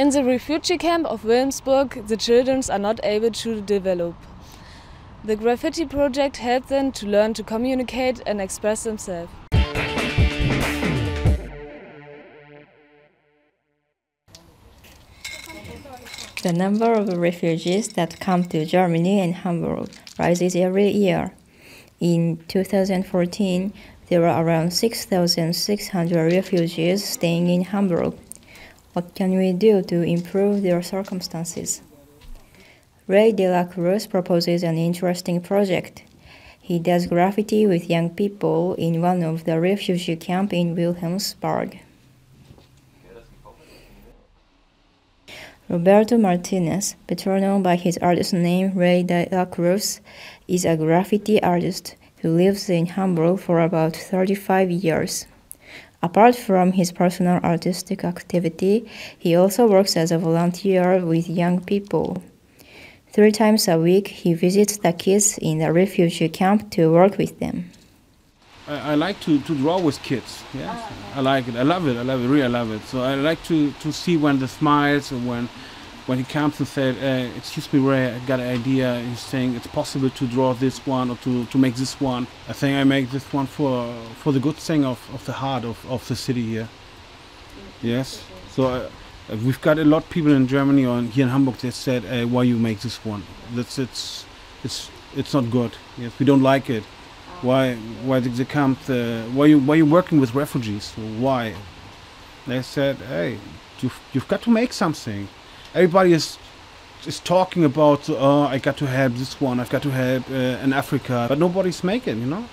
In the refugee camp of Wilhemsburg, the children are not able to develop. The graffiti project helped them to learn to communicate and express themselves. The number of refugees that come to Germany and Hamburg rises every year. In 2014, there were around 6,600 refugees staying in Hamburg. What can we do to improve their circumstances? Ray de la Cruz proposes an interesting project. He does graffiti with young people in one of the refugee camps in Wilhemsburg. Roberto Martinez, better known by his artist name Ray de la Cruz, is a graffiti artist who lives in Hamburg for about 35 years. Apart from his personal artistic activity, he also works as a volunteer with young people. 3 times a week, he visits the kids in the refugee camp to work with them. I like to draw with kids. Yes, I like it. I love it. Really, I love it. So I like to see when the smiles, and when he comes and said, "Excuse me, Ray, I got an idea." He's saying it's possible to draw this one or to make this one. I think I make this one for the good thing of the heart of the city here. Yes. So we've got a lot of people in Germany or here in Hamburg that said, "Why you make this one? It's not good. Yes, we don't like it. Why did they come? Why you working with refugees? Why?" They said, "Hey, you've got to make something." Everybody is talking about, "Oh, I got to help this one. I've got to help in Africa," but nobody's making. You know,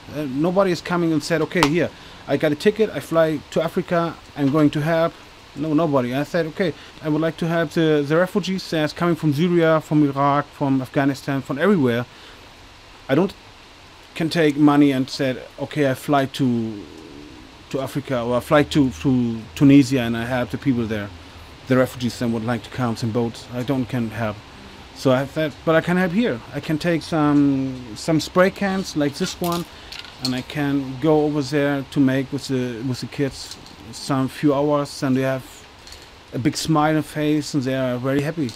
nobody is coming and said, "Okay, here, I got a ticket. I fly to Africa. I'm going to help." No, nobody. I said, "Okay, I would like to help the refugees that's coming from Syria, from Iraq, from Afghanistan, from everywhere. I don't can take money and said, okay, I fly to Africa or I fly to Tunisia and I help the people there. The refugees then would like to come in boats. I can help." So I thought, but I can help here. I can take some spray cans like this one, and I can go over there to make with the kids some few hours, and they have a big smile on face and they are very happy.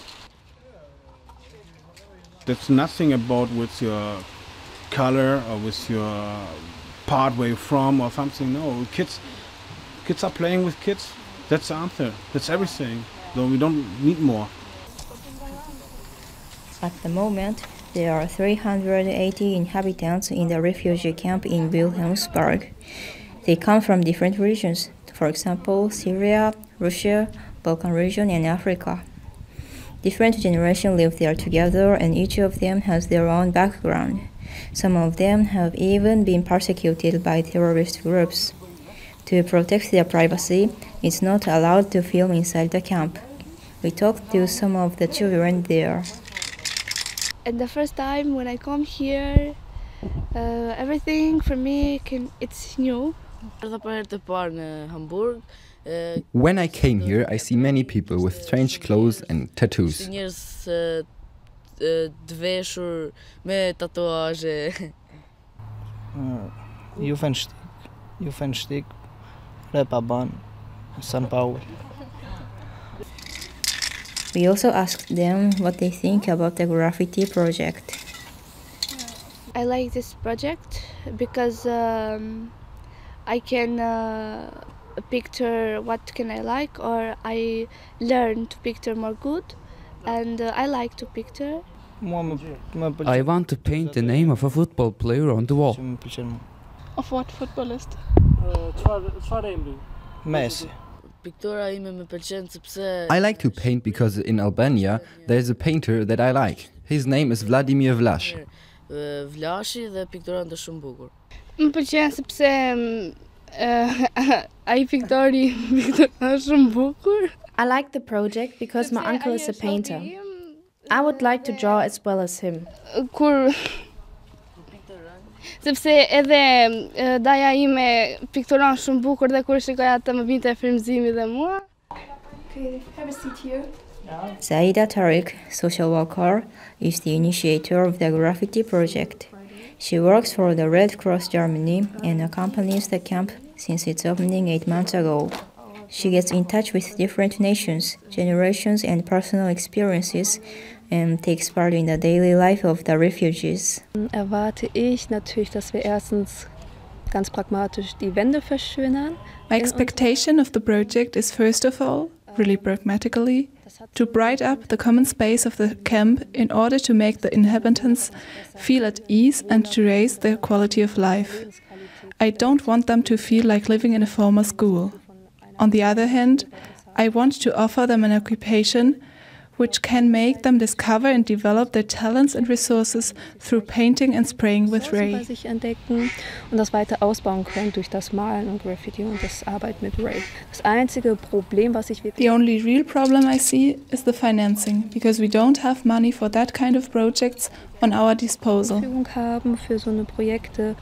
That's nothing about with your color or with your part where you're from or something. No, kids are playing with kids. That's the answer. That's everything. So we don't need more. At the moment, there are 380 inhabitants in the refugee camp in Wilhelmsburg. They come from different regions, for example, Syria, Russia, Balkan region, and Africa. Different generations live there together, and each of them has their own background. Some of them have even been persecuted by terrorist groups. To protect their privacy, it's not allowed to film inside the camp. We talked to some of the children there. And the first time when I come here, everything for me it's new. When I came here, I see many people with strange clothes and tattoos. Jugendliche, Reeperbahn, São Paulo. We also asked them what they think about the graffiti project. I like this project because I can picture what can I like, or I learn to picture more good, and I like to picture. I want to paint the name of a football player on the wall. Of what footballist? Messi. I like to paint because in Albania there is a painter that I like. His name is Vladimir Vlach. Më pëlqen sepse ai piktori është shumë bukur. I like the project because my uncle is a painter. I would like to draw as well as him. Sepse edhe daja ime pikturon shumë bukur dhe kur shikoj atë më vinte frymëzimi dhe mua. Okay, have a seat here. Zaida Tariq, social worker, is the initiator of the graffiti project. She works for the Red Cross Germany and accompanies the camp since its opening 8 months ago. She gets in touch with different nations, generations, and personal experiences and takes part in the daily life of the refugees. Erwarte ich natürlich, dass wir erstens ganz pragmatisch die Wände verschönern. My expectation of the project is first of all, really pragmatically, to brighten up the common space of the camp in order to make the inhabitants feel at ease and to raise their quality of life. I don't want them to feel like living in a former school. On the other hand, I want to offer them an occupation which can make them discover and develop their talents and resources through painting and spraying with Ray. Bei sich entdecken und das weiter ausbauen können durch das Malen und Graffiti und das Arbeit mit Ray. Das einzige Problem, was ich wirklich... The only real problem I see is the financing, because we don't have money for that kind of projects on our disposal. ...haben für so eine Projekte.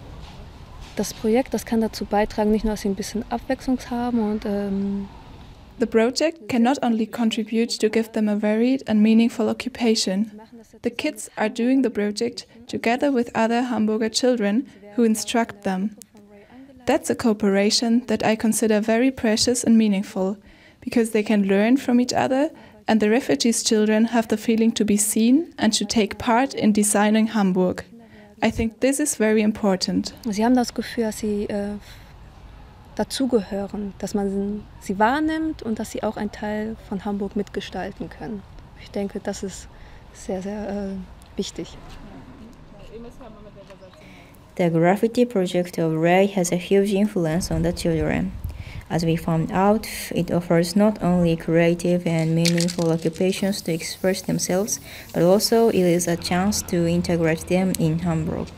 Das Projekt, das kann dazu beitragen, nicht nur, dass sie ein bisschen Abwechslung haben und The project can not only contribute to give them a varied and meaningful occupation. The kids are doing the project together with other Hamburger children who instruct them. That's a cooperation that I consider very precious and meaningful, because they can learn from each other and the refugees' children have the feeling to be seen and to take part in designing Hamburg. I think this is very important. Sie haben das Gefühl, dass sie dazugehören, dass man sie wahrnimmt und dass sie auch ein Teil von Hamburg mitgestalten können. Ich denke, das ist sehr, sehr wichtig. The graffiti project of Ray has a huge influence on the children. As we found out, it offers not only creative and meaningful occupations to express themselves, but also it is a chance to integrate them in Hamburg.